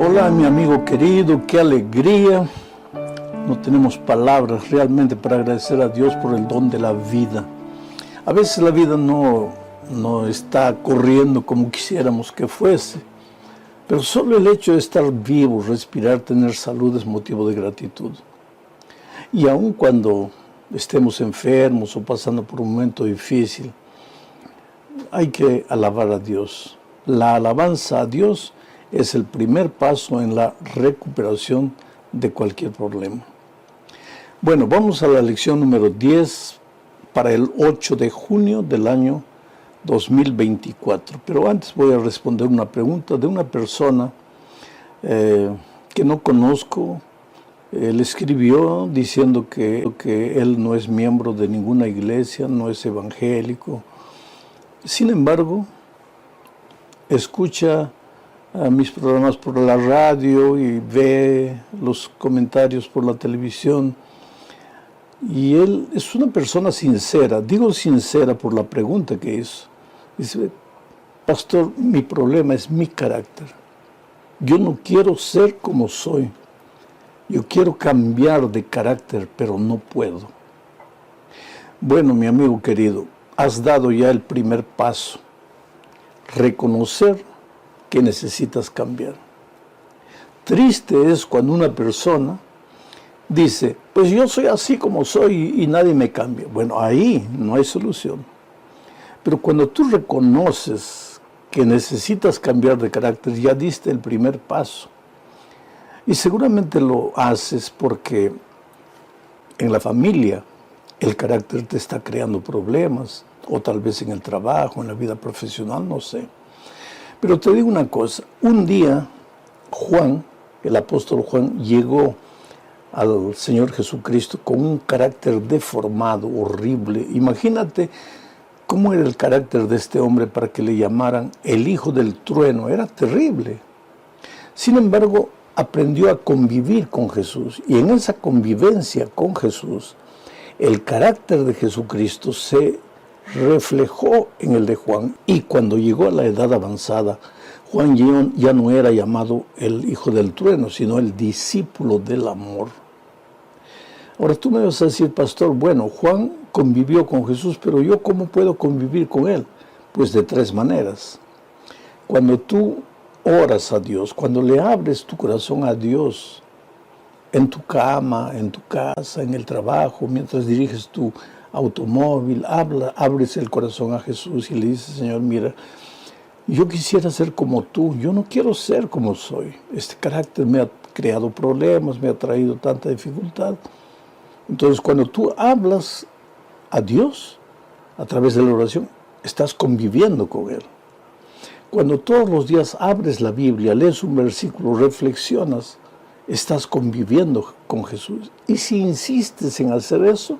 Hola, mi amigo querido, qué alegría. No tenemos palabras realmente para agradecer a Dios por el don de la vida. A veces la vida no está corriendo como quisiéramos que fuese, pero solo el hecho de estar vivo, respirar, tener salud es motivo de gratitud. Y aun cuando estemos enfermos o pasando por un momento difícil, hay que alabar a Dios. La alabanza a Dios es el primer paso en la recuperación de cualquier problema. Bueno, vamos a la lección número 10 para el 8 de junio del año 2024. Pero antes voy a responder una pregunta de una persona que no conozco. Él escribió diciendo que él no es miembro de ninguna iglesia, no es evangélico. Sin embargo, escucha mis programas por la radio y ve los comentarios por la televisión. Y él es una persona sincera. Digo sincera por la pregunta que hizo. Dice: pastor, mi problema es mi carácter. Yo no quiero ser como soy. Yo quiero cambiar de carácter, pero no puedo. Bueno, mi amigo querido, has dado ya el primer paso. Reconocer que necesitas cambiar. Triste es cuando una persona dice: pues yo soy así como soy y nadie me cambia. Bueno, ahí no hay solución. Pero cuando tú reconoces que necesitas cambiar de carácter, ya diste el primer paso. Y seguramente lo haces porque en la familia el carácter te está creando problemas, o tal vez en el trabajo, en la vida profesional, no sé. Pero te digo una cosa, un día Juan, el apóstol Juan, llegó al Señor Jesucristo con un carácter deformado, horrible. Imagínate cómo era el carácter de este hombre para que le llamaran el hijo del trueno. Era terrible. Sin embargo, aprendió a convivir con Jesús, y en esa convivencia con Jesús, el carácter de Jesucristo se reflejó en el de Juan, y cuando llegó a la edad avanzada, Juan ya no era llamado el hijo del trueno, sino el discípulo del amor. Ahora tú me vas a decir: pastor, bueno, Juan convivió con Jesús, pero ¿yo cómo puedo convivir con él? Pues de tres maneras. Cuando tú oras a Dios, cuando le abres tu corazón a Dios, en tu cama, en tu casa, en el trabajo, mientras diriges tu automóvil, abres el corazón a Jesús y le dices: Señor, mira, yo quisiera ser como tú, yo no quiero ser como soy. Este carácter me ha creado problemas, me ha traído tanta dificultad. Entonces, cuando tú hablas a Dios a través de la oración, estás conviviendo con Él. Cuando todos los días abres la Biblia, lees un versículo, reflexionas, estás conviviendo con Jesús. Y si insistes en hacer eso,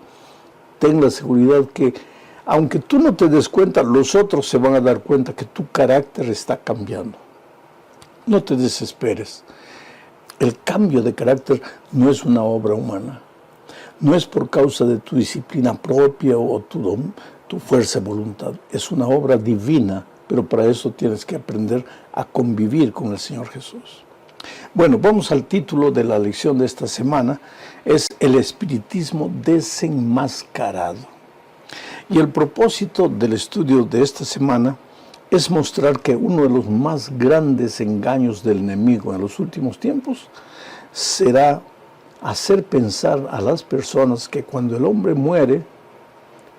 ten la seguridad que, aunque tú no te des cuenta, los otros se van a dar cuenta que tu carácter está cambiando. No te desesperes. El cambio de carácter no es una obra humana. No es por causa de tu disciplina propia o tu fuerza de voluntad. Es una obra divina, pero para eso tienes que aprender a convivir con el Señor Jesús. Bueno, vamos al título de la lección de esta semana. Es el espiritismo desenmascarado. Y el propósito del estudio de esta semana es mostrar que uno de los más grandes engaños del enemigo en los últimos tiempos será hacer pensar a las personas que cuando el hombre muere,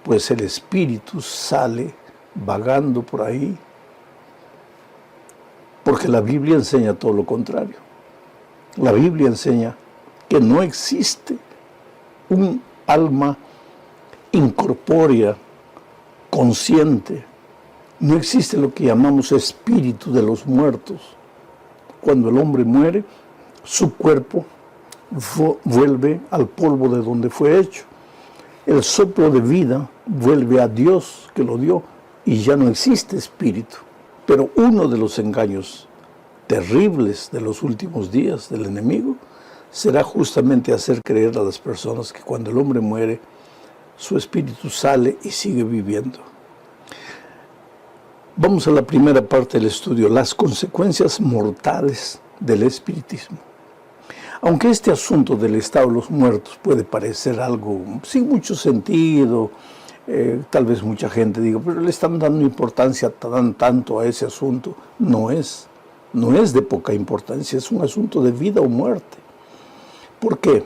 pues el espíritu sale vagando por ahí, porque la Biblia enseña todo lo contrario. La Biblia enseña que no existe un alma incorpórea, consciente. No existe lo que llamamos espíritu de los muertos. Cuando el hombre muere, su cuerpo vuelve al polvo de donde fue hecho. El soplo de vida vuelve a Dios que lo dio y ya no existe espíritu. Pero uno de los engaños terribles de los últimos días del enemigo será justamente hacer creer a las personas que cuando el hombre muere, su espíritu sale y sigue viviendo. Vamos a la primera parte del estudio, las consecuencias mortales del espiritismo. Aunque este asunto del estado de los muertos puede parecer algo sin mucho sentido, tal vez mucha gente diga, pero le están dando importancia tanto a ese asunto. No es de poca importancia, es un asunto de vida o muerte. ¿Por qué?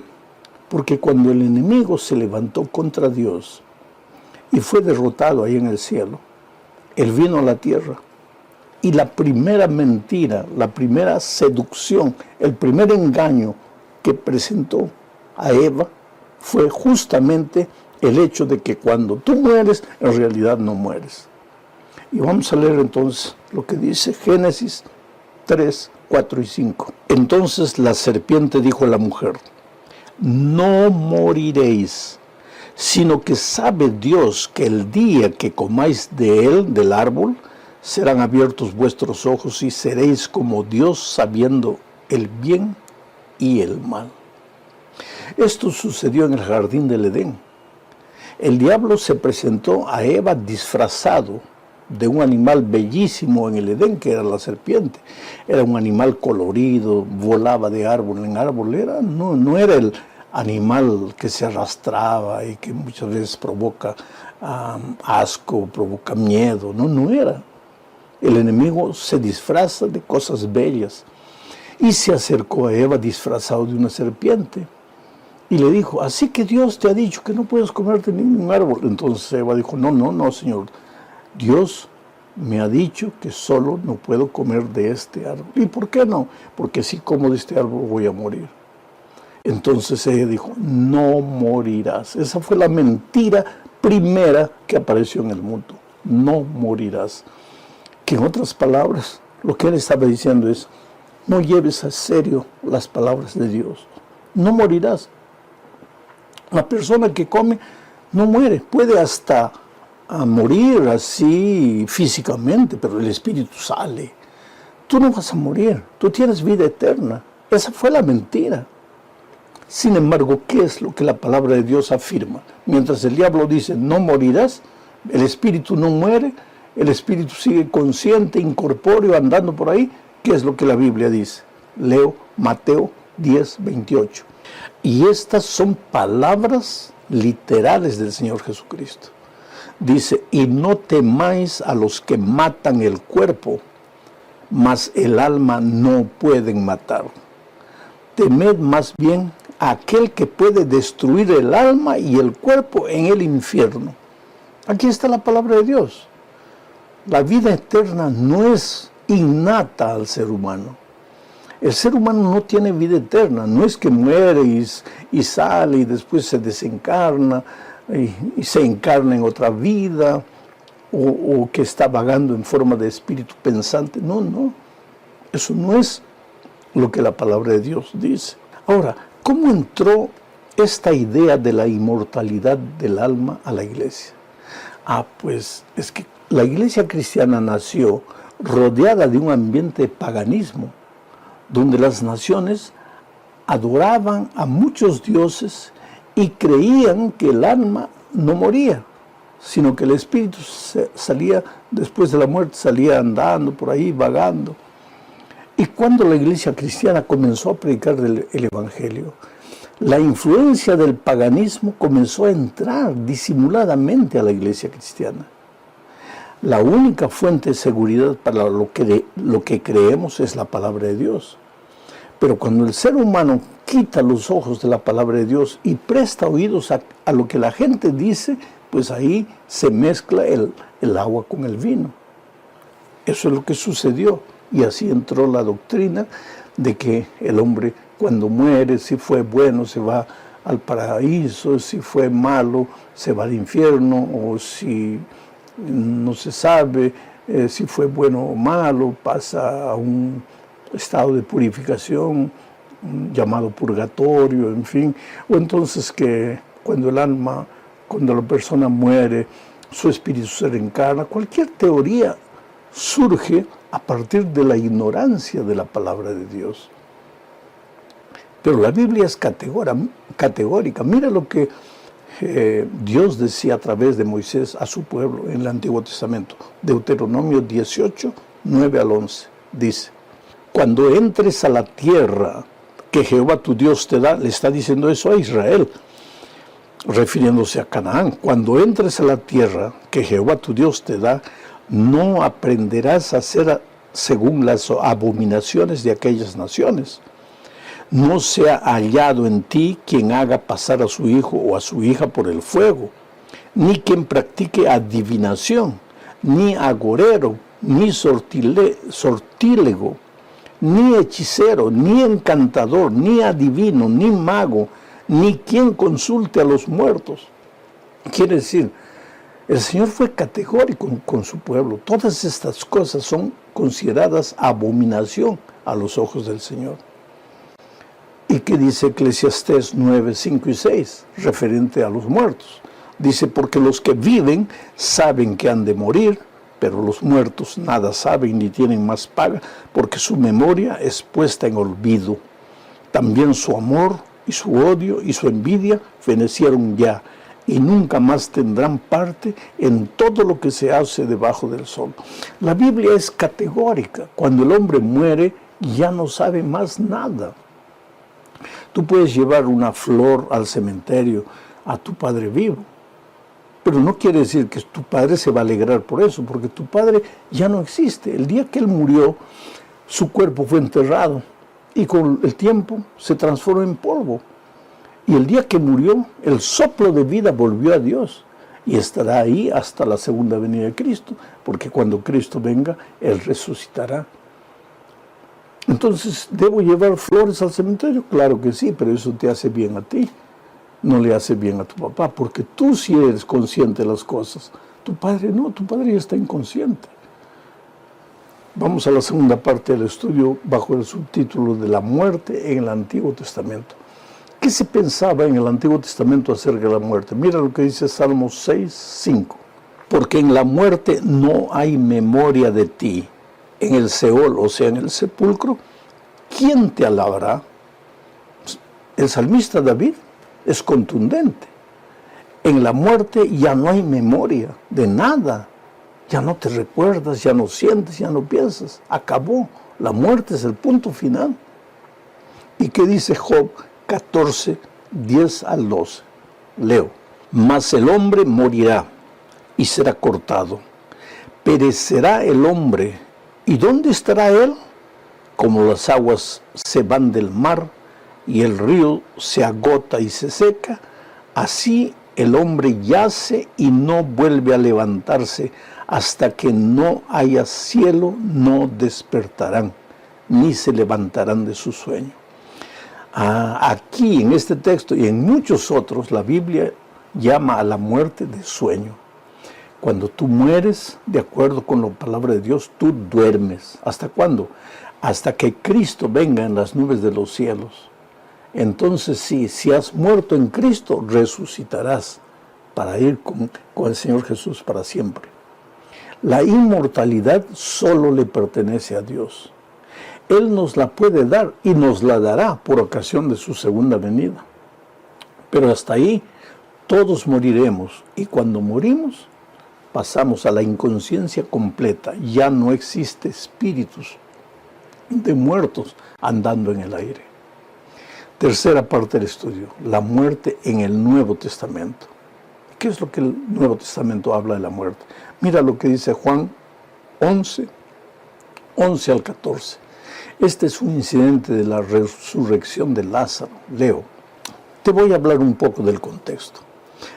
Porque cuando el enemigo se levantó contra Dios y fue derrotado ahí en el cielo, Él vino a la tierra y la primera mentira, la primera seducción, el primer engaño que presentó a Eva fue justamente el hecho de que cuando tú mueres, en realidad no mueres. Y vamos a leer entonces lo que dice Génesis 3, 4 y 5. Entonces la serpiente dijo a la mujer, no moriréis, sino que sabe Dios que el día que comáis de él, del árbol, serán abiertos vuestros ojos y seréis como Dios sabiendo el bien y el mal. Esto sucedió en el jardín del Edén. El diablo se presentó a Eva disfrazado de un animal bellísimo en el Edén, que era la serpiente. Era un animal colorido, volaba de árbol en árbol. No era el animal que se arrastraba y que muchas veces provoca asco, provoca miedo. No era. El enemigo se disfraza de cosas bellas y se acercó a Eva disfrazado de una serpiente y le dijo, así que Dios te ha dicho que no puedes comerte ningún árbol. Entonces Eva dijo, no, Señor, Dios me ha dicho que solo no puedo comer de este árbol. ¿Y por qué no? Porque si como de este árbol voy a morir. Entonces ella dijo, no morirás. Esa fue la mentira primera que apareció en el mundo. No morirás. Que en otras palabras, lo que él estaba diciendo es, no lleves a serio las palabras de Dios. No morirás. La persona que come no muere. Puede hasta morir así físicamente, pero el espíritu sale. Tú no vas a morir. Tú tienes vida eterna. Esa fue la mentira. Sin embargo, ¿qué es lo que la palabra de Dios afirma? Mientras el diablo dice, no morirás, el espíritu no muere, el espíritu sigue consciente, incorpóreo, andando por ahí. ¿Qué es lo que la Biblia dice? Leo Mateo 10, 28. Y estas son palabras literales del Señor Jesucristo. Dice, y no temáis a los que matan el cuerpo, mas el alma no pueden matar. Temed más bien a aquel que puede destruir el alma y el cuerpo en el infierno. Aquí está la palabra de Dios. La vida eterna no es innata al ser humano. El ser humano no tiene vida eterna. No es que muere y sale y después se desencarna y se encarna en otra vida o que está vagando en forma de espíritu pensante. No. Eso no es lo que la palabra de Dios dice. Ahora, ¿cómo entró esta idea de la inmortalidad del alma a la iglesia? Pues es que la iglesia cristiana nació rodeada de un ambiente de paganismo, donde las naciones adoraban a muchos dioses y creían que el alma no moría, sino que el espíritu salía, después de la muerte, salía andando por ahí, vagando. Y cuando la iglesia cristiana comenzó a predicar el evangelio, la influencia del paganismo comenzó a entrar disimuladamente a la iglesia cristiana. La única fuente de seguridad para lo que creemos es la palabra de Dios. Pero cuando el ser humano quita los ojos de la palabra de Dios y presta oídos a lo que la gente dice, pues ahí se mezcla el agua con el vino. Eso es lo que sucedió. Y así entró la doctrina de que el hombre cuando muere, si fue bueno, se va al paraíso, si fue malo, se va al infierno, o si no se sabe si fue bueno o malo, pasa a un estado de purificación llamado purgatorio, en fin. O entonces que cuando la persona muere, su espíritu se reencarna. Cualquier teoría surge a partir de la ignorancia de la palabra de Dios. Pero la Biblia es categórica. Mira lo que Dios decía a través de Moisés a su pueblo en el Antiguo Testamento. Deuteronomio 18, 9 al 11, dice: cuando entres a la tierra que Jehová tu Dios te da, le está diciendo eso a Israel, refiriéndose a Canaán. Cuando entres a la tierra que Jehová tu Dios te da, no aprenderás a hacer según las abominaciones de aquellas naciones. No sea hallado en ti quien haga pasar a su hijo o a su hija por el fuego, ni quien practique adivinación, ni agorero, ni sortílego, ni hechicero, ni encantador, ni adivino, ni mago, ni quien consulte a los muertos. Quiere decir, el Señor fue categórico con su pueblo. Todas estas cosas son consideradas abominación a los ojos del Señor. ¿Y qué dice Eclesiastés 9, 5 y 6, referente a los muertos? Dice: porque los que viven saben que han de morir, pero los muertos nada saben ni tienen más paga, porque su memoria es puesta en olvido. También su amor y su odio y su envidia fenecieron ya, y nunca más tendrán parte en todo lo que se hace debajo del sol. La Biblia es categórica. Cuando el hombre muere, ya no sabe más nada. Tú puedes llevar una flor al cementerio a tu padre vivo, pero no quiere decir que tu padre se va a alegrar por eso, porque tu padre ya no existe. El día que él murió, su cuerpo fue enterrado y con el tiempo se transformó en polvo. Y el día que murió, el soplo de vida volvió a Dios y estará ahí hasta la segunda venida de Cristo, porque cuando Cristo venga, Él resucitará. Entonces, ¿debo llevar flores al cementerio? Claro que sí, pero eso te hace bien a ti. No le hace bien a tu papá, porque tú sí eres consciente de las cosas. Tu padre no, tu padre ya está inconsciente. Vamos a la segunda parte del estudio bajo el subtítulo de la muerte en el Antiguo Testamento. ¿Qué se pensaba en el Antiguo Testamento acerca de la muerte? Mira lo que dice Salmos 6, 5. Porque en la muerte no hay memoria de ti. En el Seol, o sea, en el sepulcro, ¿quién te alabará? El salmista David es contundente. En la muerte ya no hay memoria de nada. Ya no te recuerdas, ya no sientes, ya no piensas. Acabó. La muerte es el punto final. ¿Y qué dice Job 14, 10 al 12? Leo: mas el hombre morirá y será cortado. Perecerá el hombre. ¿Y dónde estará él? Como las aguas se van del mar y el río se agota y se seca, así el hombre yace y no vuelve a levantarse. Hasta que no haya cielo, no despertarán, ni se levantarán de su sueño. Aquí, en este texto y en muchos otros, la Biblia llama a la muerte de sueño. Cuando tú mueres, de acuerdo con la palabra de Dios, tú duermes. ¿Hasta cuándo? Hasta que Cristo venga en las nubes de los cielos. Entonces sí, si has muerto en Cristo, resucitarás para ir con el Señor Jesús para siempre. La inmortalidad solo le pertenece a Dios. Él nos la puede dar y nos la dará por ocasión de su segunda venida. Pero hasta ahí todos moriremos, y cuando morimos pasamos a la inconsciencia completa. Ya no existe espíritus de muertos andando en el aire. Tercera parte del estudio: la muerte en el Nuevo Testamento. ¿Qué es lo que el Nuevo Testamento habla de la muerte? Mira lo que dice Juan 11, 11 al 14. Este es un incidente de la resurrección de Lázaro. Leo. Te voy a hablar un poco del contexto.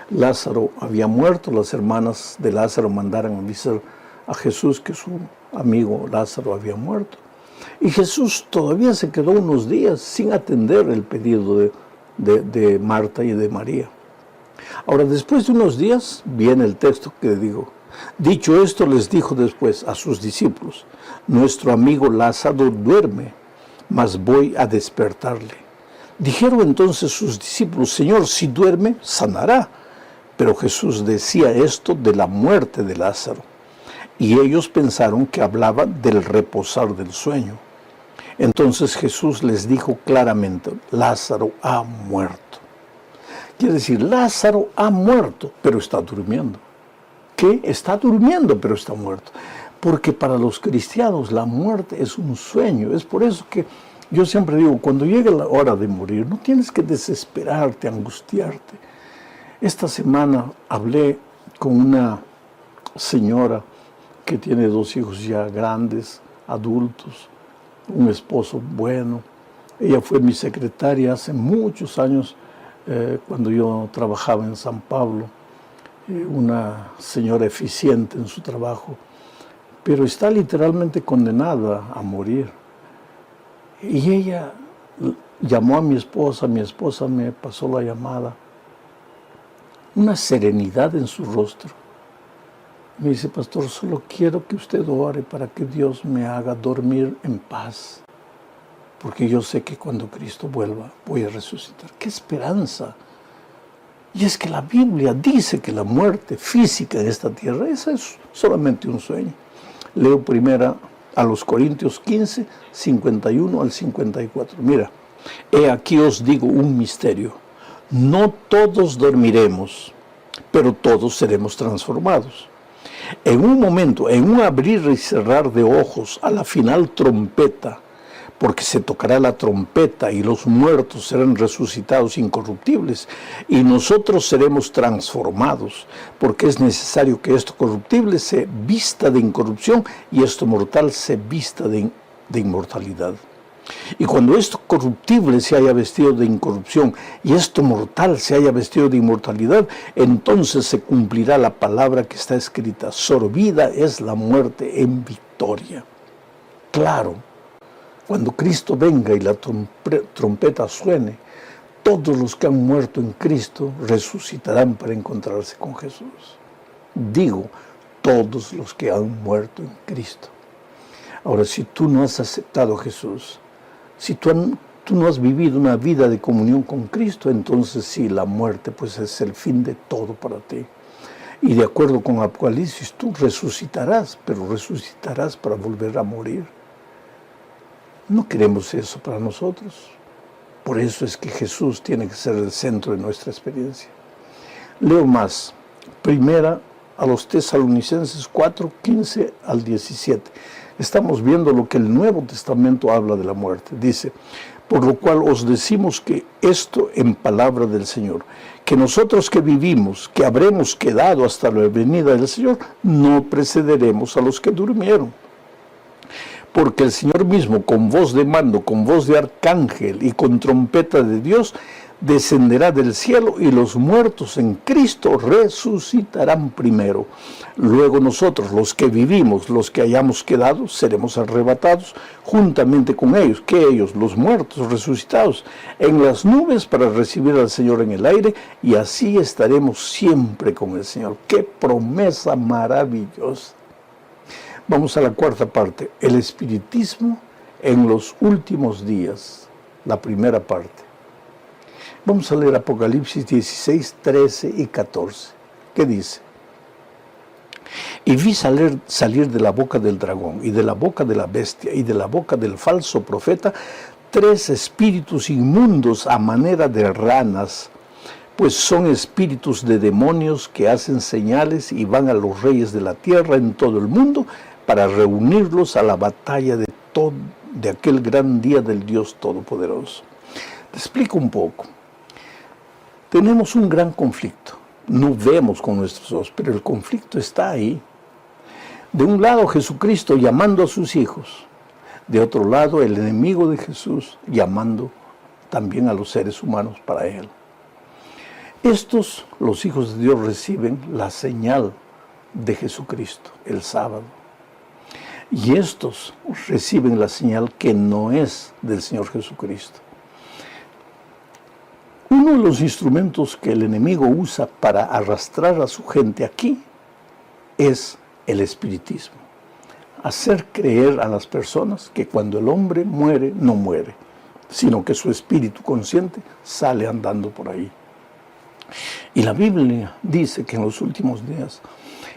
Lázaro había muerto. Las hermanas de Lázaro mandaron a avisar a Jesús que su amigo Lázaro había muerto. Y Jesús todavía se quedó unos días sin atender el pedido de Marta y de María. Ahora, después de unos días, viene el texto que digo: dicho esto, les dijo después a sus discípulos: nuestro amigo Lázaro duerme, mas voy a despertarle. Dijeron entonces sus discípulos: Señor, si duerme, sanará. Pero Jesús decía esto de la muerte de Lázaro, y ellos pensaron que hablaba del reposar del sueño. Entonces Jesús les dijo claramente: Lázaro ha muerto. Quiere decir, Lázaro ha muerto, pero está durmiendo. ¿Qué? Está durmiendo, pero está muerto. Porque para los cristianos la muerte es un sueño. Es por eso que yo siempre digo, cuando llegue la hora de morir, no tienes que desesperarte, angustiarte. Esta semana hablé con una señora que tiene 2 hijos ya grandes, adultos, un esposo bueno. Ella fue mi secretaria hace muchos años, cuando yo trabajaba en San Pablo. Una señora eficiente en su trabajo, pero está literalmente condenada a morir. Y ella llamó a mi esposa me pasó la llamada. Una serenidad en su rostro. Me dice, pastor, solo quiero que usted ore para que Dios me haga dormir en paz, porque yo sé que cuando Cristo vuelva voy a resucitar. ¡Qué esperanza! Y es que la Biblia dice que la muerte física en esta tierra, esa es solamente un sueño. Leo primero a los Corintios 15, 51 al 54. Mira, he aquí os digo un misterio. No todos dormiremos, pero todos seremos transformados. En un momento, en un abrir y cerrar de ojos, a la final trompeta, porque se tocará la trompeta y los muertos serán resucitados incorruptibles y nosotros seremos transformados, porque es necesario que esto corruptible se vista de incorrupción y esto mortal se vista de inmortalidad. Y cuando esto corruptible se haya vestido de incorrupción y esto mortal se haya vestido de inmortalidad, entonces se cumplirá la palabra que está escrita: sorbida es la muerte en victoria. Claro. Cuando Cristo venga y la trompeta suene, todos los que han muerto en Cristo resucitarán para encontrarse con Jesús. Digo, todos los que han muerto en Cristo. Ahora, si tú no has aceptado a Jesús, si tú no has vivido una vida de comunión con Cristo, entonces sí, la muerte pues es el fin de todo para ti. Y de acuerdo con Apocalipsis, tú resucitarás, pero resucitarás para volver a morir. No queremos eso para nosotros. Por eso es que Jesús tiene que ser el centro de nuestra experiencia. Leo más. Primera a los Tesalonicenses 4, 15 al 17. Estamos viendo lo que el Nuevo Testamento habla de la muerte. Dice, por lo cual os decimos que esto en palabra del Señor, que nosotros que vivimos, que habremos quedado hasta la venida del Señor, no precederemos a los que durmieron. Porque el Señor mismo, con voz de mando, con voz de arcángel y con trompeta de Dios, descenderá del cielo y los muertos en Cristo resucitarán primero. Luego nosotros, los que vivimos, los que hayamos quedado, seremos arrebatados juntamente con ellos. ¿Qué ellos? Los muertos resucitados en las nubes para recibir al Señor en el aire y así estaremos siempre con el Señor. ¡Qué promesa maravillosa! Vamos a la cuarta parte, el espiritismo en los últimos días, la primera parte. Vamos a leer Apocalipsis 16, 13 y 14. ¿Qué dice? Y vi salir de la boca del dragón y de la boca de la bestia y de la boca del falso profeta 3 espíritus inmundos a manera de ranas, pues son espíritus de demonios que hacen señales y van a los reyes de la tierra en todo el mundo para reunirlos a la batalla de aquel gran día del Dios Todopoderoso. Te explico un poco. Tenemos un gran conflicto. No vemos con nuestros ojos, pero el conflicto está ahí. De un lado, Jesucristo llamando a sus hijos. De otro lado, el enemigo de Jesús llamando también a los seres humanos para Él. Estos, los hijos de Dios, reciben la señal de Jesucristo el sábado. Y estos reciben la señal que no es del Señor Jesucristo. Uno de los instrumentos que el enemigo usa para arrastrar a su gente aquí es el espiritismo. Hacer creer a las personas que cuando el hombre muere, no muere, sino que su espíritu consciente sale andando por ahí. Y la Biblia dice que en los últimos días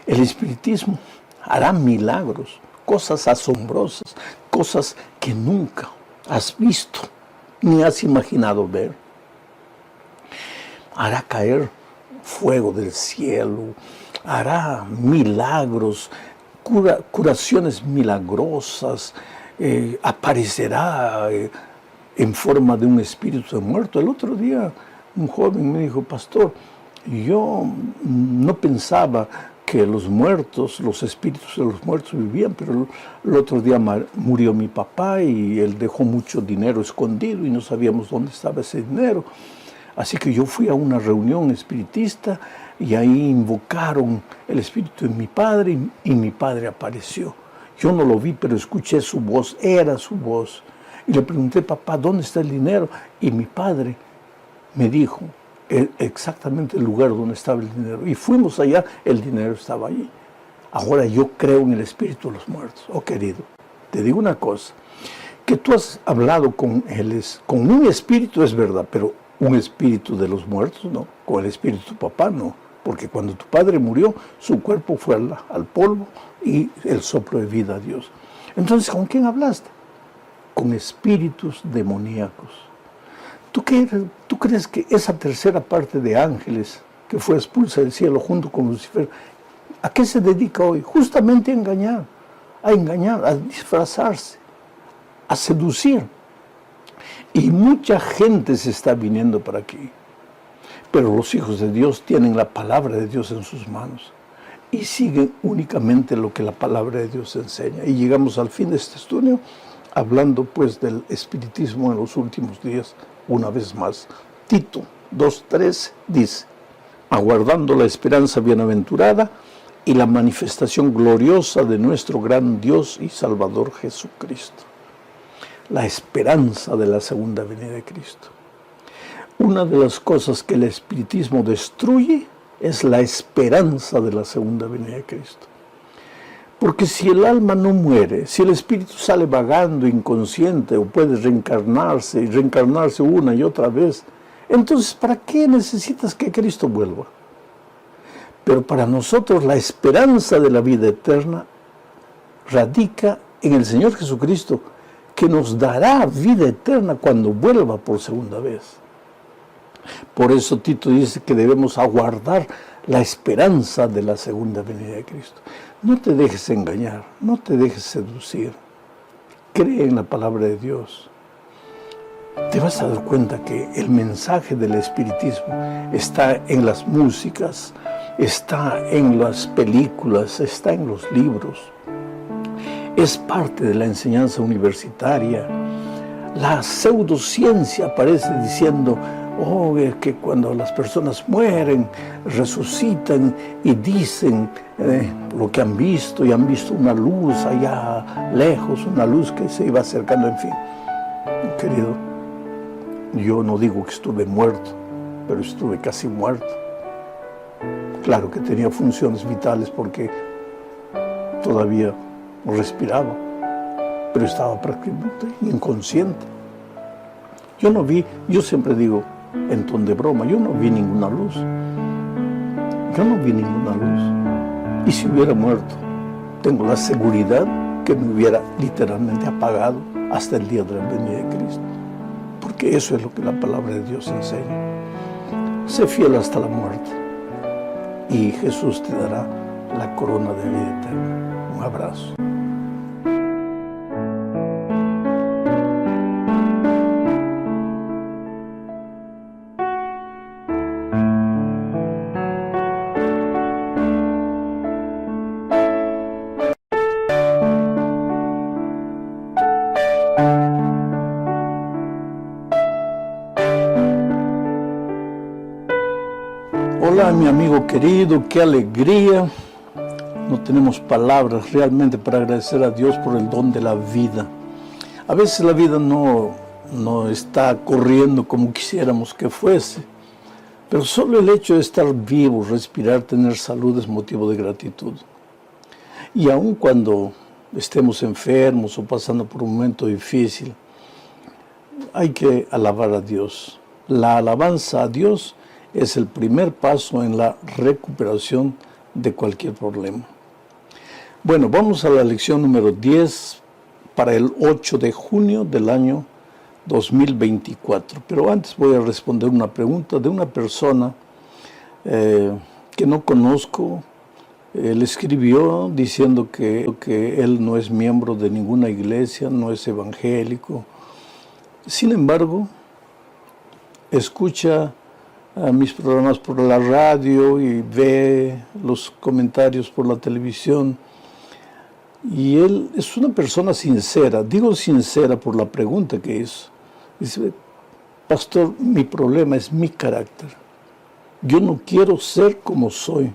el espiritismo hará milagros, cosas asombrosas, cosas que nunca has visto ni has imaginado ver. hará caer fuego del cielo, hará milagros, curaciones milagrosas, aparecerá en forma de un espíritu de muerto. El otro día un joven me dijo, pastor, yo no pensaba que los muertos, los espíritus de los muertos vivían, pero el otro día murió mi papá y él dejó mucho dinero escondido y no sabíamos dónde estaba ese dinero. Así que yo fui a una reunión espiritista y ahí invocaron el espíritu de mi padre y mi padre apareció. Yo no lo vi, pero escuché su voz, era su voz. Y le pregunté, papá, ¿dónde está el dinero? Y mi padre me dijo exactamente el lugar donde estaba el dinero. Y fuimos allá, el dinero estaba allí. Ahora yo creo en el espíritu de los muertos. Oh, querido, te digo una cosa, que tú has hablado con un espíritu es verdad, pero un espíritu de los muertos no, con el espíritu de tu papá no, porque cuando tu padre murió, su cuerpo fue al polvo y el soplo de vida a Dios. Entonces, ¿con quién hablaste? Con espíritus demoníacos. ¿Tú crees que esa tercera parte de ángeles que fue expulsa del cielo junto con Lucifer, ¿a qué se dedica hoy? Justamente a engañar, a disfrazarse, a seducir. Y mucha gente se está viniendo para aquí. Pero los hijos de Dios tienen la palabra de Dios en sus manos y siguen únicamente lo que la palabra de Dios enseña. Y llegamos al fin de este estudio hablando pues del espiritismo en los últimos días. Una vez más, Tito 2:13 dice, aguardando la esperanza bienaventurada y la manifestación gloriosa de nuestro gran Dios y Salvador Jesucristo. La esperanza de la segunda venida de Cristo. Una de las cosas que el espiritismo destruye es la esperanza de la segunda venida de Cristo. Porque si el alma no muere, si el espíritu sale vagando inconsciente o puede reencarnarse y reencarnarse una y otra vez, entonces ¿para qué necesitas que Cristo vuelva? Pero para nosotros la esperanza de la vida eterna radica en el Señor Jesucristo, que nos dará vida eterna cuando vuelva por segunda vez. Por eso Tito dice que debemos aguardar la esperanza de la segunda venida de Cristo. No te dejes engañar, no te dejes seducir. Cree en la palabra de Dios. Te vas a dar cuenta que el mensaje del espiritismo está en las músicas, está en las películas, está en los libros. Es parte de la enseñanza universitaria. La pseudociencia aparece diciendo, es que cuando las personas mueren, resucitan y dicen lo que han visto, y han visto una luz allá lejos, una luz que se iba acercando, en fin. Querido, yo no digo que estuve muerto, pero estuve casi muerto. Claro que tenía funciones vitales porque todavía respiraba, pero estaba prácticamente inconsciente. Yo siempre digo, en ton de broma, yo no vi ninguna luz. Yo no vi ninguna luz. Y si hubiera muerto, tengo la seguridad que me hubiera literalmente apagado hasta el día de la venida de Cristo. Porque eso es lo que la palabra de Dios enseña. Sé fiel hasta la muerte y Jesús te dará la corona de vida eterna. Un abrazo. Hola, mi amigo querido, qué alegría. No tenemos palabras realmente para agradecer a Dios por el don de la vida. A veces la vida no está corriendo como quisiéramos que fuese, pero solo el hecho de estar vivo, respirar, tener salud es motivo de gratitud. Y aun cuando estemos enfermos o pasando por un momento difícil, hay que alabar a Dios. La alabanza a Dios es el primer paso en la recuperación de cualquier problema. Bueno, vamos a la lección número 10 para el 8 de junio del año 2024. Pero antes voy a responder una pregunta de una persona que no conozco. Él escribió diciendo que él no es miembro de ninguna iglesia, no es evangélico. Sin embargo, escucha mis programas por la radio y ve los comentarios por la televisión. Y él es una persona sincera, digo sincera por la pregunta que hizo. Dice, pastor, mi problema es mi carácter. Yo no quiero ser como soy.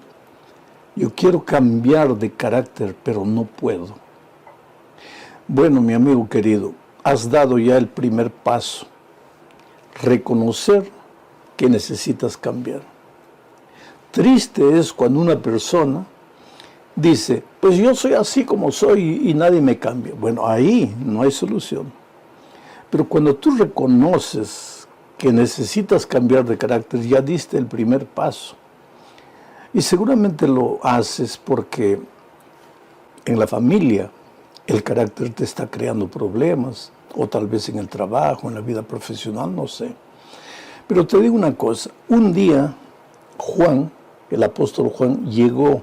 Yo quiero cambiar de carácter, pero no puedo. Bueno, mi amigo querido, has dado ya el primer paso. Reconocer que necesitas cambiar. Triste es cuando una persona dice, pues yo soy así como soy y nadie me cambia. Bueno, ahí no hay solución. Pero cuando tú reconoces que necesitas cambiar de carácter, ya diste el primer paso. Y seguramente lo haces porque en la familia el carácter te está creando problemas, o tal vez en el trabajo, en la vida profesional, no sé. Pero te digo una cosa, un día Juan, el apóstol Juan, llegó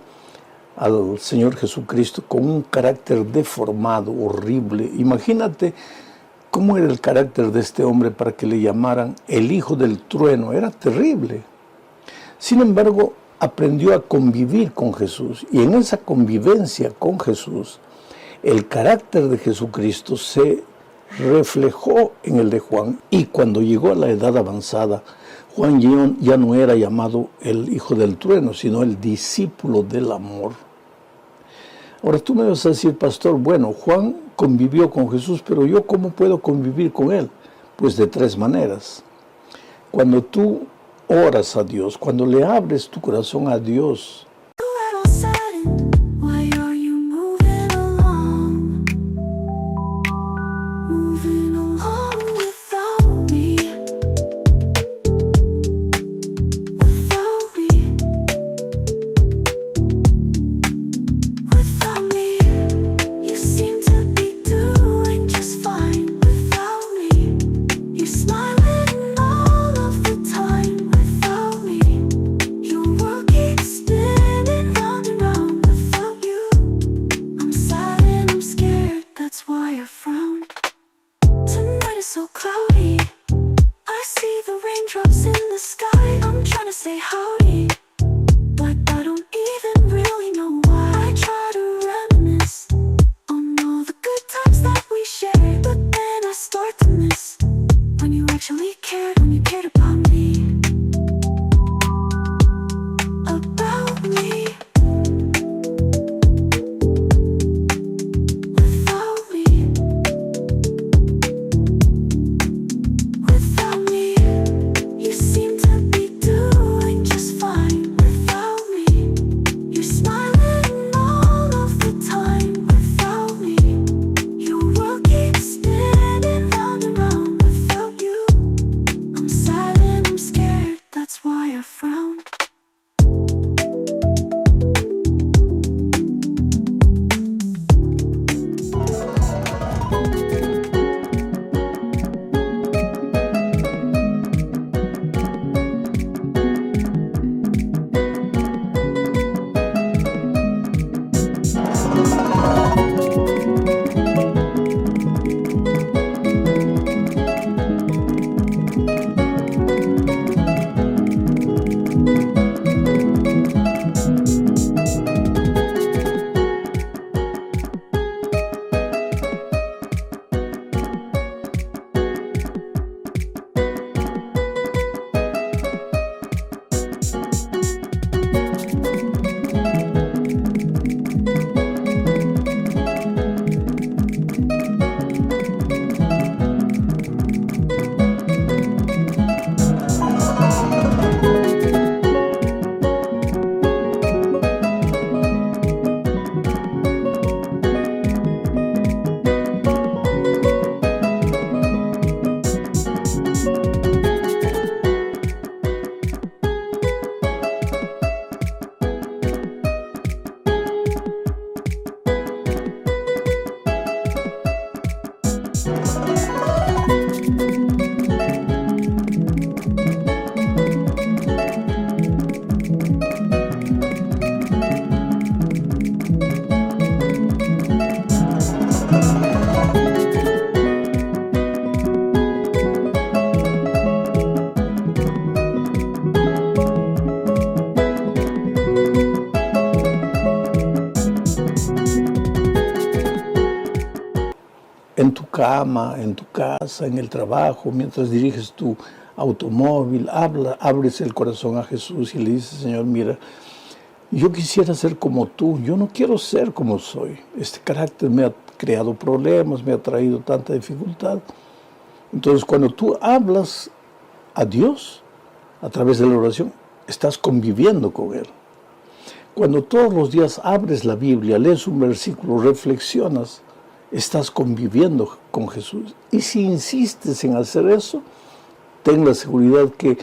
al Señor Jesucristo con un carácter deformado, horrible. Imagínate cómo era el carácter de este hombre para que le llamaran el hijo del trueno, era terrible. Sin embargo, aprendió a convivir con Jesús, y en esa convivencia con Jesús, el carácter de Jesucristo se reflejó en el de Juan, y cuando llegó a la edad avanzada, Juan ya no era llamado el hijo del trueno, sino el discípulo del amor. Ahora tú me vas a decir, pastor, bueno, Juan convivió con Jesús, pero ¿yo cómo puedo convivir con él? Pues de tres maneras. Cuando tú oras a Dios, cuando le abres tu corazón a Dios, Smiling all of the time without me. You're working still. en tu cama, en tu casa, en el trabajo, mientras diriges tu automóvil, abres el corazón a Jesús y le dices, Señor, mira, yo quisiera ser como tú, yo no quiero ser como soy. Este carácter me ha creado problemas, me ha traído tanta dificultad. Entonces, cuando tú hablas a Dios a través de la oración, estás conviviendo con Él. Cuando todos los días abres la Biblia, lees un versículo, reflexionas, estás conviviendo con Jesús. Y si insistes en hacer eso, ten la seguridad que,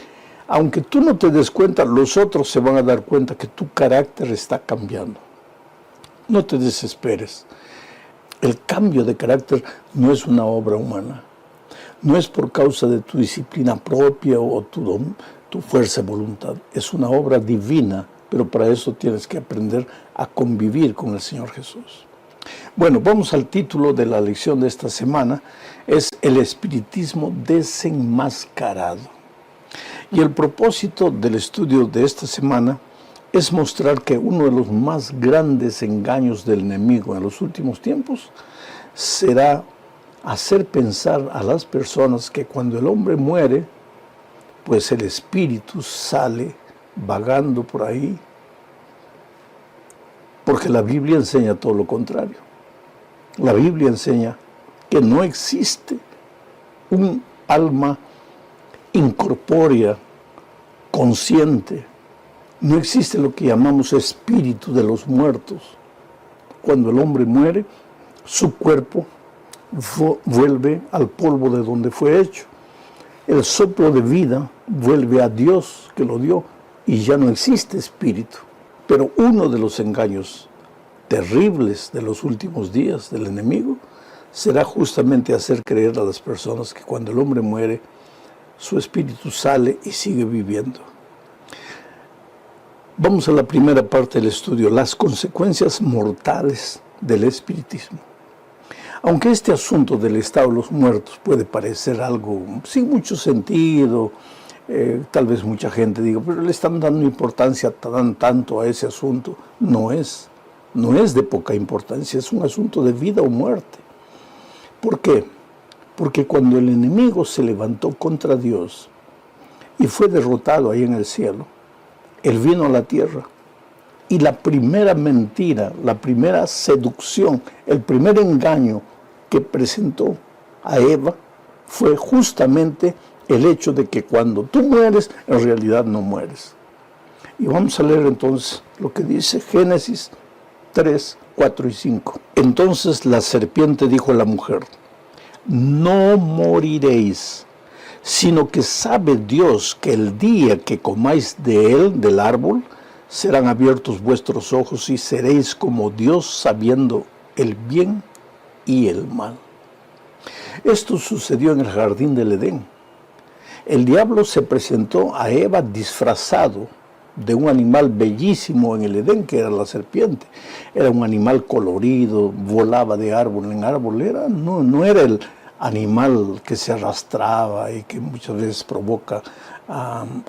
aunque tú no te des cuenta, los otros se van a dar cuenta que tu carácter está cambiando. No te desesperes. El cambio de carácter no es una obra humana. No es por causa de tu disciplina propia o tu fuerza de voluntad. Es una obra divina, pero para eso tienes que aprender a convivir con el Señor Jesús. Bueno, vamos al título de la lección de esta semana. Es el espiritismo desenmascarado. Y el propósito del estudio de esta semana es mostrar que uno de los más grandes engaños del enemigo en los últimos tiempos será hacer pensar a las personas que cuando el hombre muere, pues el espíritu sale vagando por ahí, porque la Biblia enseña todo lo contrario. La Biblia enseña que no existe un alma incorpórea, consciente. No existe lo que llamamos espíritu de los muertos. Cuando el hombre muere, su cuerpo vuelve al polvo de donde fue hecho. El soplo de vida vuelve a Dios que lo dio y ya no existe espíritu. Pero uno de los engaños terribles de los últimos días del enemigo será justamente hacer creer a las personas que cuando el hombre muere, su espíritu sale y sigue viviendo. Vamos a la primera parte del estudio, las consecuencias mortales del espiritismo. Aunque este asunto del estado de los muertos puede parecer algo sin mucho sentido, tal vez mucha gente diga, pero le están dando importancia tanto a ese asunto. No es de poca importancia, es un asunto de vida o muerte. ¿Por qué? Porque cuando el enemigo se levantó contra Dios y fue derrotado ahí en el cielo, Él vino a la tierra y la primera mentira, la primera seducción, el primer engaño que presentó a Eva fue justamente el hecho de que cuando tú mueres, en realidad no mueres. Y vamos a leer entonces lo que dice Génesis 3, 4 y 5. Entonces la serpiente dijo a la mujer, no moriréis, sino que sabe Dios que el día que comáis de él, del árbol, serán abiertos vuestros ojos y seréis como Dios sabiendo el bien y el mal. Esto sucedió en el jardín del Edén. El diablo se presentó a Eva disfrazado de un animal bellísimo en el Edén, que era la serpiente. Era un animal colorido, volaba de árbol en árbol. No era el animal que se arrastraba y que muchas veces provoca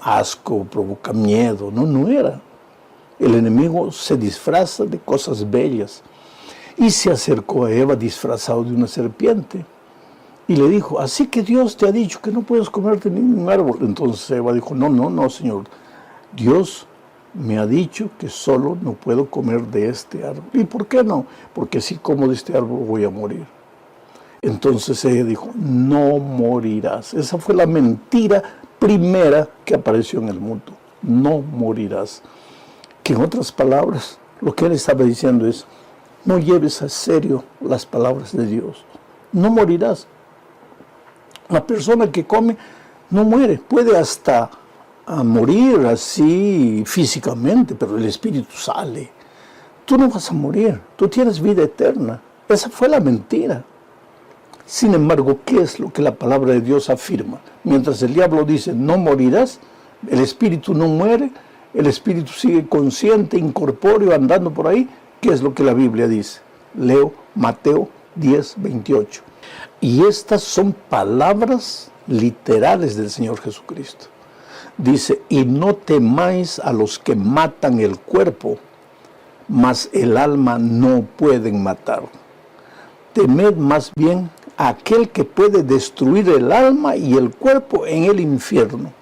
asco, provoca miedo. No era. El enemigo se disfraza de cosas bellas. Y se acercó a Eva disfrazado de una serpiente. Y le dijo, así que Dios te ha dicho que no puedes comerte ningún árbol. Entonces Eva dijo, no, Señor. Dios me ha dicho que solo no puedo comer de este árbol. ¿Y por qué no? Porque si como de este árbol voy a morir. Entonces ella dijo, no morirás. Esa fue la mentira primera que apareció en el mundo. No morirás. Que en otras palabras, lo que él estaba diciendo es, no lleves a serio las palabras de Dios. No morirás. La persona que come no muere. Puede hasta morir así físicamente, pero el espíritu sale. Tú no vas a morir. Tú tienes vida eterna. Esa fue la mentira. Sin embargo, ¿qué es lo que la palabra de Dios afirma? Mientras el diablo dice, no morirás, el espíritu no muere, el espíritu sigue consciente, incorpóreo, andando por ahí. ¿Qué es lo que la Biblia dice? Leo Mateo 10, 28. Y estas son palabras literales del Señor Jesucristo. Dice, y no temáis a los que matan el cuerpo, mas el alma no pueden matar. Temed más bien aquel que puede destruir el alma y el cuerpo en el infierno.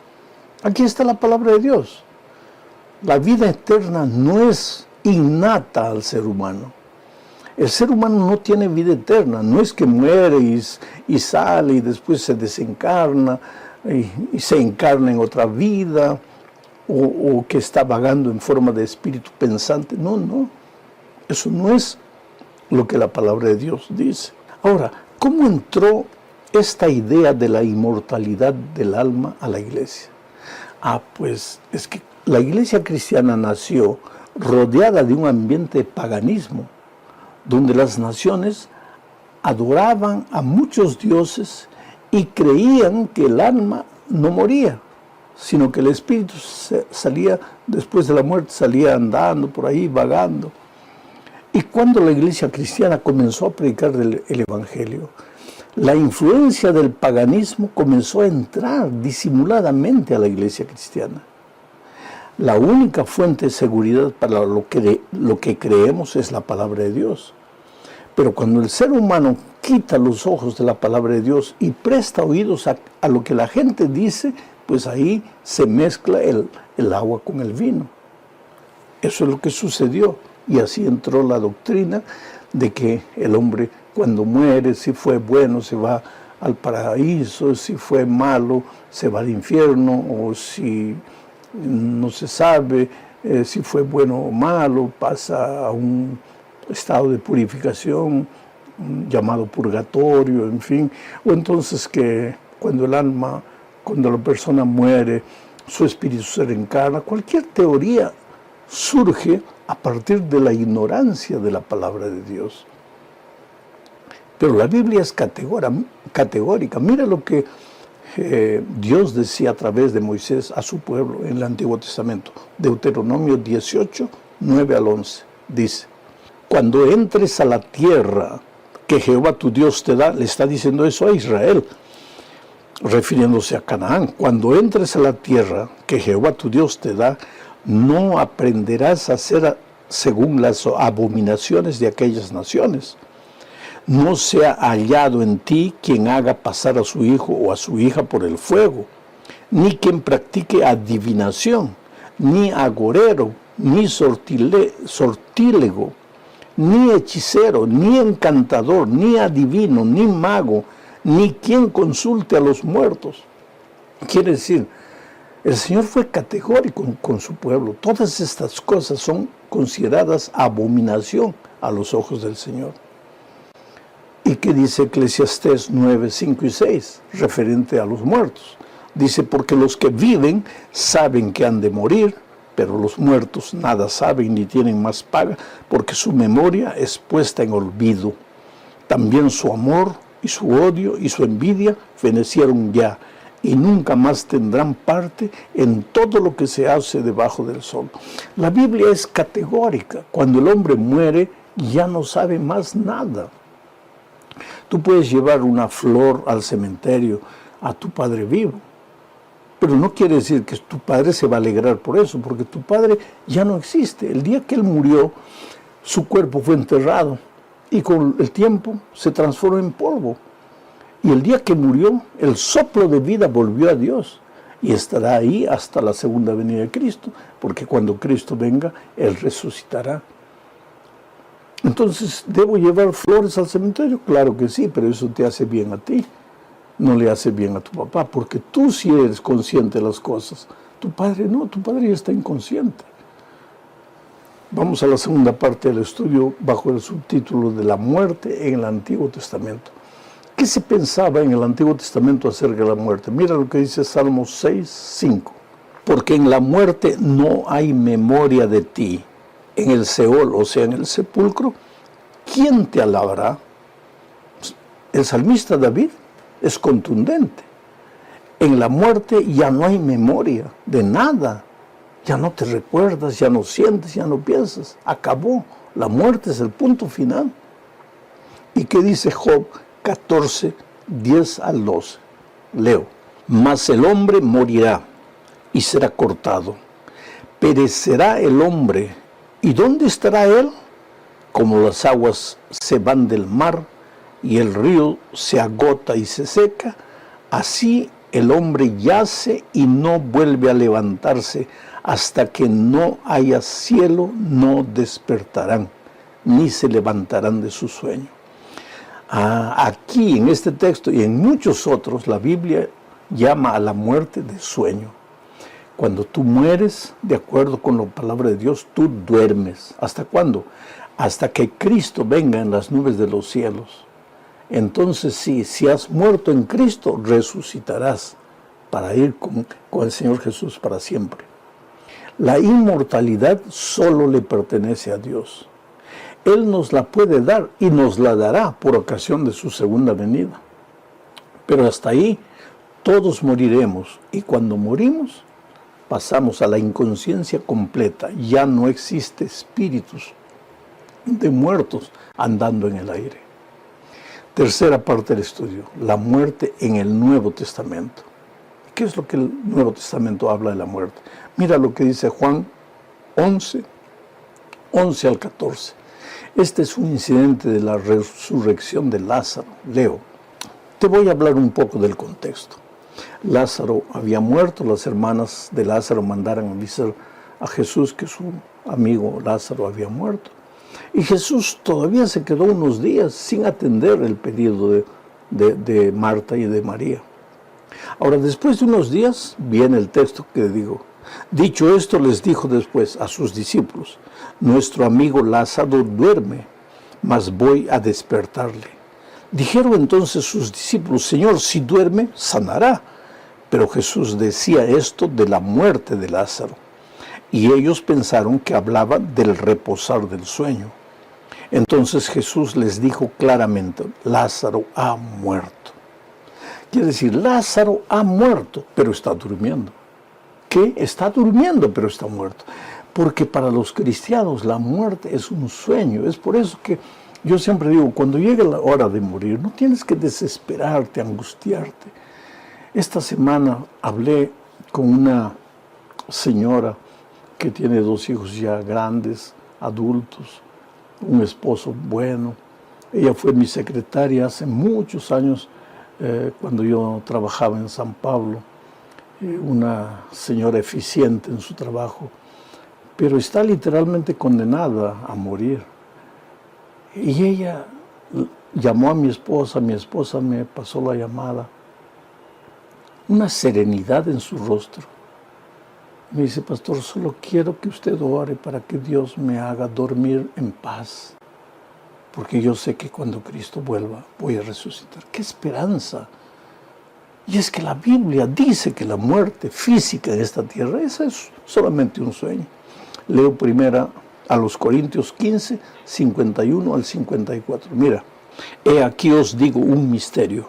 Aquí está la palabra de Dios. La vida eterna no es innata al ser humano. El ser humano no tiene vida eterna, no es que muere y sale y después se desencarna y se encarna en otra vida o que está vagando en forma de espíritu pensante. No, no, eso no es lo que la palabra de Dios dice. Ahora, ¿cómo entró esta idea de la inmortalidad del alma a la iglesia? Pues es que la iglesia cristiana nació rodeada de un ambiente de paganismo, donde las naciones adoraban a muchos dioses y creían que el alma no moría, sino que el espíritu salía, después de la muerte, salía andando por ahí, vagando. Y cuando la iglesia cristiana comenzó a predicar el evangelio, la influencia del paganismo comenzó a entrar disimuladamente a la iglesia cristiana. La única fuente de seguridad para lo que creemos es la palabra de Dios. Pero cuando el ser humano quita los ojos de la palabra de Dios y presta oídos a lo que la gente dice, pues ahí se mezcla el agua con el vino. Eso es lo que sucedió. Y así entró la doctrina de que el hombre cuando muere, si fue bueno, se va al paraíso, si fue malo, se va al infierno, o si no se sabe si fue bueno o malo, pasa a un estado de purificación llamado purgatorio, en fin. O entonces que cuando la persona muere, su espíritu se reencarna. Cualquier teoría surge a partir de la ignorancia de la palabra de Dios. Pero la Biblia es categórica. Mira lo que Dios decía a través de Moisés a su pueblo en el Antiguo Testamento. Deuteronomio 18, 9 al 11. Dice: cuando entres a la tierra que Jehová tu Dios te da, le está diciendo eso a Israel, refiriéndose a Canaán. Cuando entres a la tierra que Jehová tu Dios te da, no aprenderás a hacer según las abominaciones de aquellas naciones. No sea hallado en ti quien haga pasar a su hijo o a su hija por el fuego, ni quien practique adivinación, ni agorero, ni sortílego, ni hechicero, ni encantador, ni adivino, ni mago, ni quien consulte a los muertos. Quiere decir, el Señor fue categórico con su pueblo. Todas estas cosas son consideradas abominación a los ojos del Señor. ¿Y qué dice Eclesiastés 9, 5 y 6, referente a los muertos? Dice: porque los que viven saben que han de morir, pero los muertos nada saben ni tienen más paga, porque su memoria es puesta en olvido. También su amor y su odio y su envidia fenecieron ya, y nunca más tendrán parte en todo lo que se hace debajo del sol. La Biblia es categórica. Cuando el hombre muere, ya no sabe más nada. Tú puedes llevar una flor al cementerio a tu padre vivo, pero no quiere decir que tu padre se va a alegrar por eso, porque tu padre ya no existe. El día que él murió, su cuerpo fue enterrado y con el tiempo se transformó en polvo. Y el día que murió, el soplo de vida volvió a Dios y estará ahí hasta la segunda venida de Cristo, porque cuando Cristo venga, Él resucitará. Entonces, ¿debo llevar flores al cementerio? Claro que sí, pero eso te hace bien a ti. No le hace bien a tu papá, porque tú sí eres consciente de las cosas. Tu padre no, tu padre ya está inconsciente. Vamos a la segunda parte del estudio bajo el subtítulo de la muerte en el Antiguo Testamento. ¿Qué se pensaba en el Antiguo Testamento acerca de la muerte? Mira lo que dice Salmos 6, 5. Porque en la muerte no hay memoria de ti. En el Seol, o sea, en el sepulcro, ¿quién te alabará? El salmista David es contundente. En la muerte ya no hay memoria de nada. Ya no te recuerdas, ya no sientes, ya no piensas. Acabó. La muerte es el punto final. ¿Y qué dice Job 14, 10 al 12? Leo. Mas el hombre morirá y será cortado. Perecerá el hombre. ¿Y dónde estará él? Como las aguas se van del mar, y el río se agota y se seca, así el hombre yace y no vuelve a levantarse. Hasta que no haya cielo, no despertarán, ni se levantarán de su sueño. Aquí en este texto y en muchos otros, la Biblia llama a la muerte de sueño. Cuando tú mueres, de acuerdo con la palabra de Dios, tú duermes. ¿Hasta cuándo? Hasta que Cristo venga en las nubes de los cielos. Entonces sí, si has muerto en Cristo, resucitarás para ir con el Señor Jesús para siempre. La inmortalidad solo le pertenece a Dios. Él nos la puede dar y nos la dará por ocasión de su segunda venida. Pero hasta ahí todos moriremos, y cuando morimos pasamos a la inconsciencia completa. Ya no existe espíritus de muertos andando en el aire. Tercera parte del estudio, la muerte en el Nuevo Testamento. ¿Qué es lo que el Nuevo Testamento habla de la muerte? Mira lo que dice Juan 11 al 14. Este es un incidente de la resurrección de Lázaro. Leo, te voy a hablar un poco del contexto. Lázaro había muerto, las hermanas de Lázaro mandaron avisar a Jesús que su amigo Lázaro había muerto. Y Jesús todavía se quedó unos días sin atender el pedido de Marta y de María. Ahora, después de unos días, viene el texto que digo. Dicho esto, les dijo después a sus discípulos: nuestro amigo Lázaro duerme, mas voy a despertarle. Dijeron entonces sus discípulos: Señor, si duerme, sanará. Pero Jesús decía esto de la muerte de Lázaro, y ellos pensaron que hablaba del reposar del sueño. Entonces Jesús les dijo claramente: Lázaro ha muerto. Quiere decir, Lázaro ha muerto, pero está durmiendo. ¿Qué? Está durmiendo, pero está muerto. Porque para los cristianos la muerte es un sueño. Es por eso que yo siempre digo, cuando llegue la hora de morir, no tienes que desesperarte, angustiarte. Esta semana hablé con una señora que tiene 2 hijos ya grandes, adultos, un esposo bueno. Ella fue mi secretaria hace muchos años, cuando yo trabajaba en San Pablo, una señora eficiente en su trabajo, pero está literalmente condenada a morir. Y ella llamó a mi esposa me pasó la llamada, una serenidad en su rostro. Me dice: pastor, solo quiero que usted ore para que Dios me haga dormir en paz, porque yo sé que cuando Cristo vuelva voy a resucitar. ¡Qué esperanza! Y es que la Biblia dice que la muerte física en esta tierra, esa es solamente un sueño. Leo primero a los Corintios 15, 51 al 54. Mira, he aquí os digo un misterio.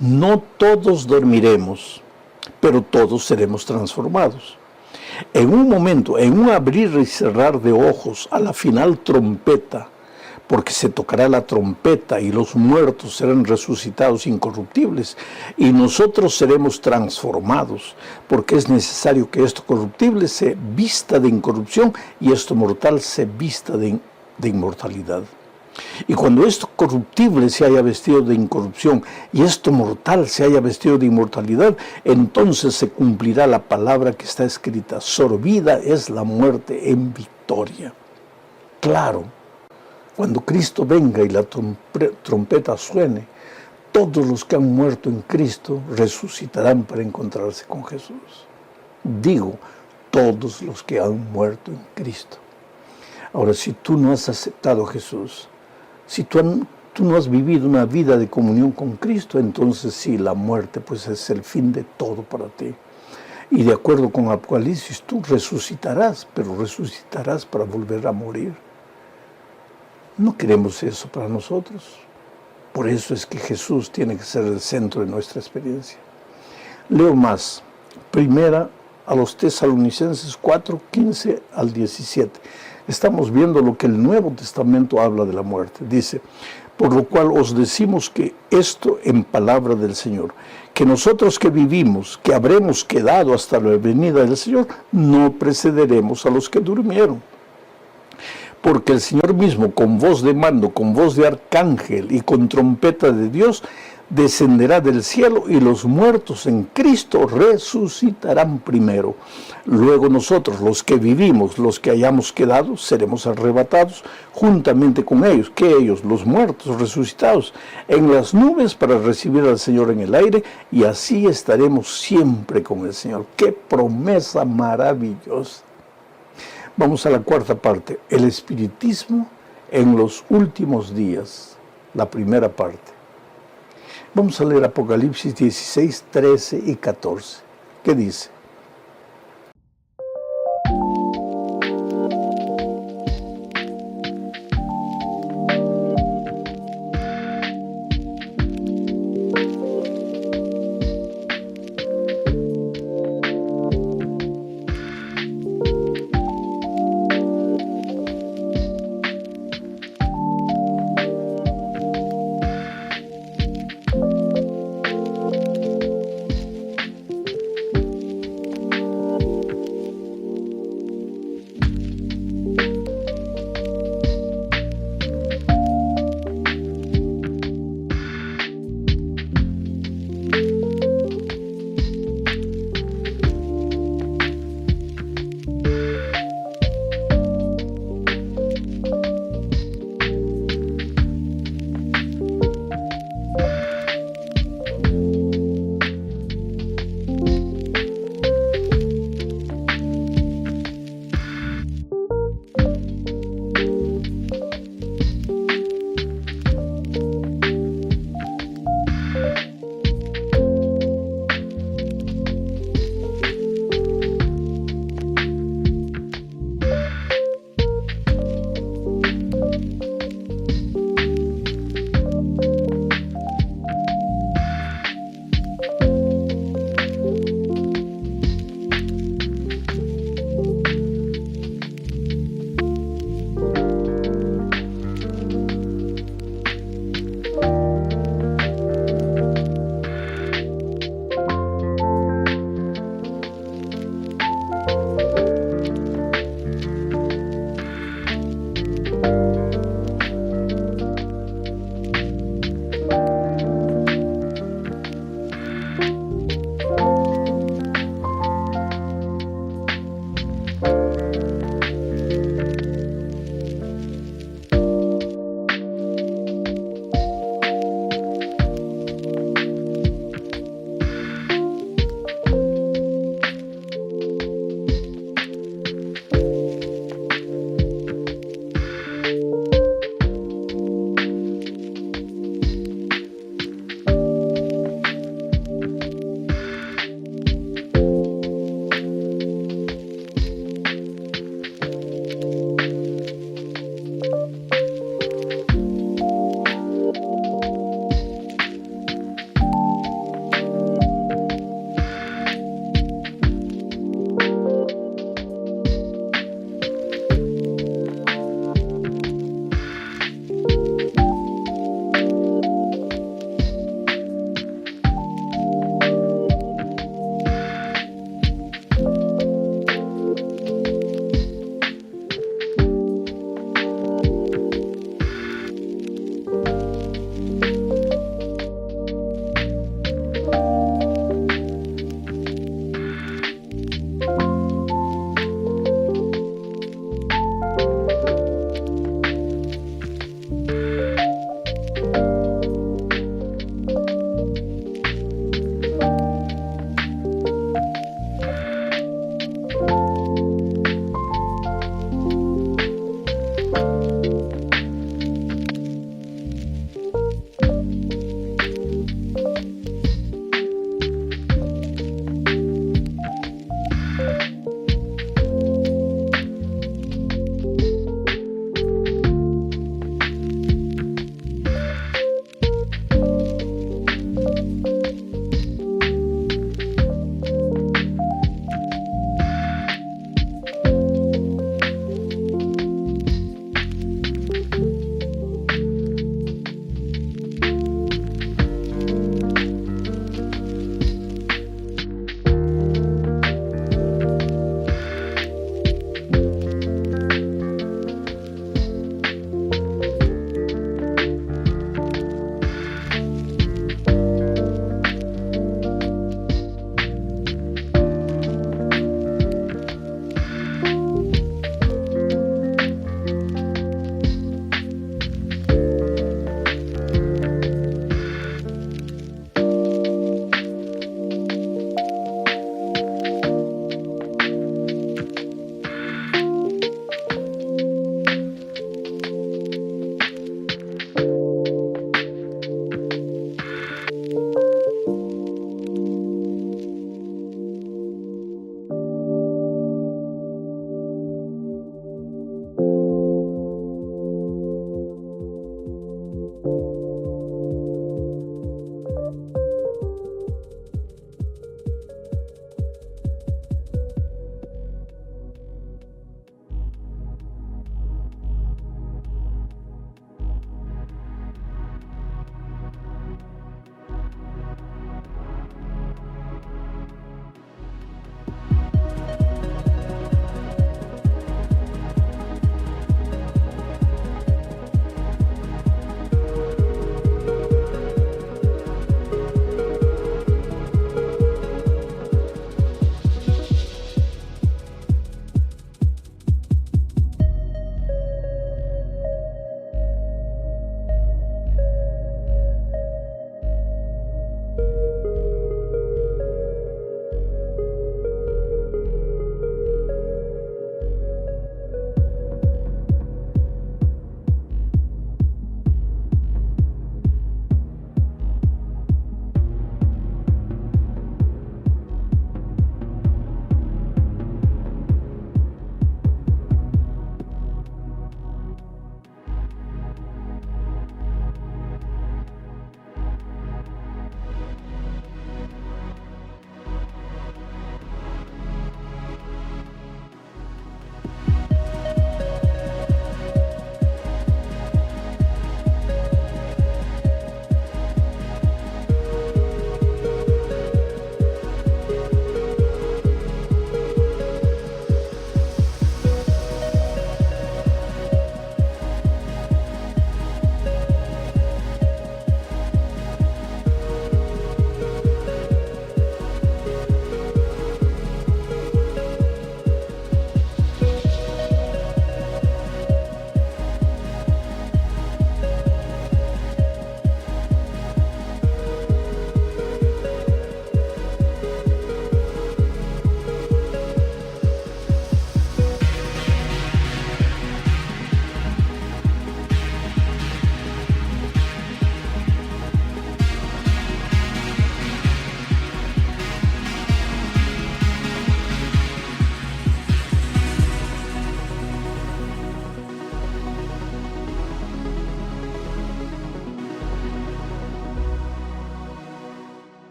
No todos dormiremos, pero todos seremos transformados. En un momento, en un abrir y cerrar de ojos, a la final trompeta, porque se tocará la trompeta y los muertos serán resucitados incorruptibles y nosotros seremos transformados, porque es necesario que esto corruptible se vista de incorrupción y esto mortal se vista de inmortalidad. Y cuando esto corruptible se haya vestido de incorrupción y esto mortal se haya vestido de inmortalidad, entonces se cumplirá la palabra que está escrita: sorbida es la muerte en victoria. Claro, cuando Cristo venga y la trompeta suene, todos los que han muerto en Cristo resucitarán para encontrarse con Jesús. Digo, todos los que han muerto en Cristo. Ahora, si tú no has aceptado a Jesús, si tú no has vivido una vida de comunión con Cristo, entonces sí, la muerte pues es el fin de todo para ti. Y de acuerdo con Apocalipsis, tú resucitarás, pero resucitarás para volver a morir. No queremos eso para nosotros. Por eso es que Jesús tiene que ser el centro de nuestra experiencia. Leo más. Primera a los Tesalonicenses 4, 15 al 17. Estamos viendo lo que el Nuevo Testamento habla de la muerte. Dice: por lo cual os decimos que esto en palabra del Señor, que nosotros que vivimos, que habremos quedado hasta la venida del Señor, no precederemos a los que durmieron. porque el Señor mismo, con voz de mando, con voz de arcángel y con trompeta de Dios, descenderá del cielo, y los muertos en Cristo resucitarán primero. Luego nosotros, los que vivimos, los que hayamos quedado, seremos arrebatados juntamente con ellos. ¿Qué ellos? Los muertos resucitados en las nubes para recibir al Señor en el aire, y así estaremos siempre con el Señor. ¡Qué promesa maravillosa! Vamos a la cuarta parte, el espiritismo en los últimos días, la primera parte. Vamos a leer Apocalipsis 16, 13 y 14. ¿Qué dice?